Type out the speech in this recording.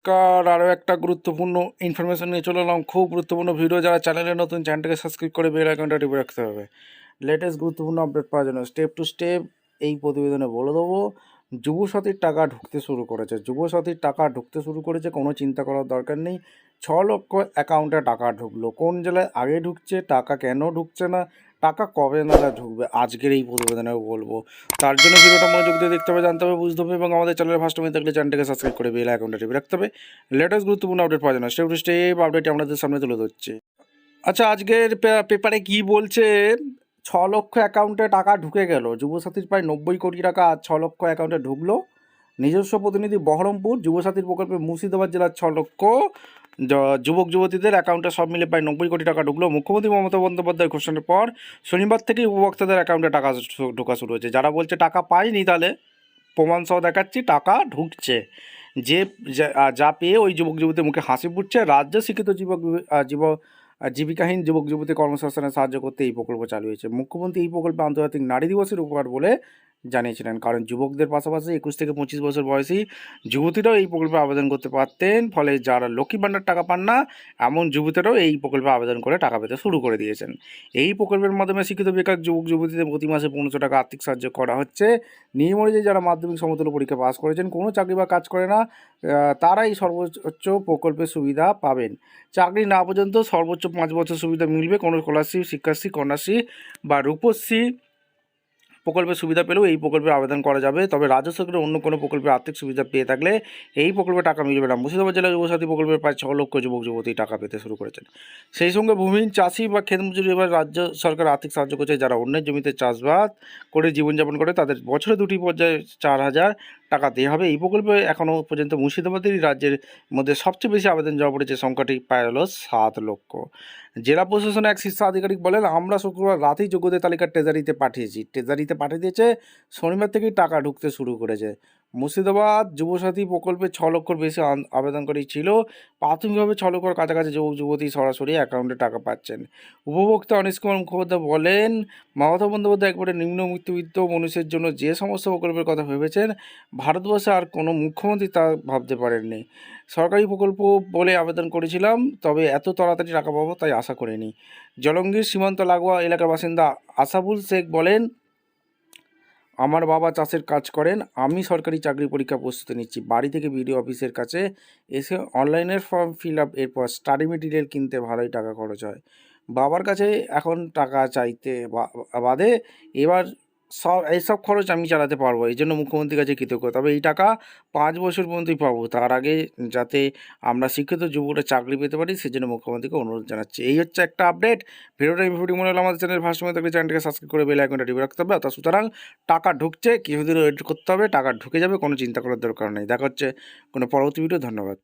নমস্কার, আরও একটা গুরুত্বপূর্ণ ইনফরমেশন নিয়ে চলে এলাম। খুব গুরুত্বপূর্ণ ভিডিও। যারা চ্যানেলে নতুন, চ্যানেলটাকে সাবস্ক্রাইব করে বেল আইকনটা টিপে রাখতে হবে লেটেস্ট গুরুত্বপূর্ণ আপডেট পাওয়ার জন্য। স্টেপ টু স্টেপ এই প্রতিবেদনে বলে দেবো। যুবসাথীর টাকা ঢুকতে শুরু করেছে। যুবসাথীর টাকা ঢুকতে শুরু করেছে, কোনো চিন্তা করার দরকার নেই। 6 লক্ষ অ্যাকাউন্টে টাকা ঢুকলো। কোন জেলায় আগে ঢুকছে, টাকা কেন ঢুকছে না, টাকা কবে নাগাদ ঢুকবে, আজকের এই প্রতিবেদনে বলবো। তার জন্য ভিডিওটা মনোযোগ দিয়ে দেখতে হবে, জানতে হবে, বুঝতে হবে এবং আমাদের চ্যানেলের ফার্স্ট টাইম থাকলে চ্যানেলটাকে সাবস্ক্রাইব করে বেল আইকনটা টিপে রাখতে হবে লেটেস্ট গুরুত্বপূর্ণ আপডেট পাওয়ার জন্য। স্টেপ টু স্টেপ আপডেট আপনাদের সামনে তুলে ধরছে। আচ্ছা, আজকের পেপারে কি বলছে? 6 লক্ষ অ্যাকাউন্টে টাকা ঢুকে গেল। যুবসাথীর প্রায় 90 কোটি টাকা আজ 6 লক্ষ অ্যাকাউন্টে ঢুকলো। নিজস্ব প্রতিনিধি বহরমপুর। যুবসাথীর প্রকল্পে মুর্শিদাবাদ জেলার 6 লক্ষ যুবক যুবতীদের অ্যাকাউন্টে সব মিলে প্রায় 90 কোটি টাকা ঢুকলো। মুখ্যমন্ত্রী মমতা বন্দ্যোপাধ্যায়ের ঘোষণার পর শনিবার থেকেই উপভোক্তাদের অ্যাকাউন্টে টাকা ঢোকা শুরু হয়েছে। যারা বলছে টাকা পায়নি, তাহলে প্রমাণ সহ দেখাচ্ছি টাকা ঢুকছে। যে যা পেয়ে ওই যুবক যুবতীর মুখে হাসি ফুটছে। রাজ্য শিক্ষিত জীবিকাহীন যুবক যুবতী কর্মসংস্থানে সাহায্য করতে এই প্রকল্প চালু হয়েছে। মুখ্যমন্ত্রী এই প্রকল্পে আন্তর্জাতিক নারী দিবসের উপহার বলে জানিয়েছিলেন, কারণ যুবকদের পাশাপাশি 21 থেকে 25 বছর বয়সী যুবতীরাও এই প্রকল্পে আবেদন করতে পারতেন। ফলে যারা লক্ষ্মী ভাণ্ডার টাকা পান না, এমন যুবতীরাও এই প্রকল্পে আবেদন করে টাকা পেতে শুরু করে দিয়েছেন। এই প্রকল্পের মাধ্যমে শিক্ষিত বেকার যুবক যুবতীদের প্রতি মাসে 1500 টাকা আর্থিক সাহায্য করা হচ্ছে। নিয়ম অনুযায়ী যারা মাধ্যমিক সমতুল্য পরীক্ষা পাস করেছেন, কোনো চাকরি বা কাজ করে না, তারাই সর্বোচ্চ প্রকল্পের সুবিধা পাবেন। চাকরি না পর্যন্ত সর্বোচ্চ 5 বছর সুবিধা মিলবে। কোনো স্কলারশিপ, শিক্ষাশ্রী, কন্যাশ্রী বা রূপশ্রী প্রকল্পের সুবিধা পেলেও এই প্রকল্পে আবেদন করা যাবে। তবে রাজ্য সরকারের অন্য কোনো প্রকল্পের আর্থিক সুবিধা পেয়ে থাকলে এই প্রকল্পে টাকা মিলবে না। মুর্শিদাবাদ জেলার যুবসাথী প্রকল্পের প্রায় 6 লক্ষ যুবক যুবতী টাকা পেতে শুরু করেছেন। সেই সঙ্গে ভূমিহীন চাষি বা ক্ষেতমজুরি এবার রাজ্য সরকার আর্থিক সাহায্য করছে। যারা অন্যের জমিতে চাষবাস করে জীবনযাপন করে, তাদের বছরে 2টি পর্যায়ে 4000 টাকা দেওয়া হবে। এই প্রকল্পে এখনও পর্যন্ত মুর্শিদাবাদেরই রাজ্যের মধ্যে সবচেয়ে বেশি আবেদন জমা পড়েছে। সংখ্যাটি প্রায় হলো 7 লক্ষ। জেলা প্রশাসনের এক শীর্ষ আধিকারিক বলেন, আমরা শুক্রবার রাতেই যোগ্যদের তালিকা ট্রেজারিতে পাঠিয়ে দিয়েছে। শনিবার থেকেই টাকা ঢুকতে শুরু করেছে। মুর্শিদাবাদ যুবসাথী প্রকল্পে 6 লক্ষর বেশি আবেদনকারী ছিল। প্রাথমিকভাবে 6 লক্ষর কাছাকাছি যুবক যুবতী সরাসরি অ্যাকাউন্টে টাকা পাচ্ছেন। উপভোক্তা অনিশ কুমার মুখোপাধ্যায় বলেন, মমতা বন্দ্যোপাধ্যায় একবারে নিম্ন মধ্যবিত্ত মানুষের জন্য যে সমস্ত প্রকল্পের কথা ভেবেছেন, ভারতবর্ষে আর কোনো মুখ্যমন্ত্রী তা ভাবতে পারেননি। সরকারি প্রকল্প বলে আবেদন করেছিলাম, তবে এত তাড়াতাড়ি টাকা পাবো তাই আশা করিনি। জলঙ্গির সীমান্ত লাগোয়া এলাকার বাসিন্দা আসাবুল শেখ বলেন, আমার বাবা চাষের কাজ করেন, আমি সরকারি চাকরি পরীক্ষা প্রস্তুতি নিচ্ছি। বাড়ি থেকে বিডিও অফিসের কাছে এসে অনলাইনের ফর্ম ফিল আপ, এরপর স্টাডি মেটেরিয়াল কিনতে ভালোই টাকা খরচ হয়। বাবার কাছে এখন টাকা চাইতে বাদে এবার এইসব খরচ আমি চালাতে পারবো। এই জন্য মুখ্যমন্ত্রীর কাছে কৃতজ্ঞ। তবে এই টাকা 5 বছর পর্যন্তই পাবো। তার আগে যাতে আমরা শিক্ষিত যুবকরা চাকরি পেতে পারি, সেজন্য মুখ্যমন্ত্রীকে অনুরোধ জানাচ্ছি। এই হচ্ছে একটা আপডেট। ভিডিওটা ইনফরমেটিভ মনে হলে আমাদের চ্যানেল ফার্স্ট টাইম থাকলে চ্যানেলটাকে সাবস্ক্রাইব করে বেল আইকনটা টিপে রাখতে হবে। অর্থাৎ সুতরাং টাকা ঢুকছে, কিছুদিন ওয়েট করতে হবে, টাকা ঢুকে যাবে, কোনো চিন্তা করার দরকার নেই। দেখা হচ্ছে কোনো পরবর্তী ভিডিও। ধন্যবাদ।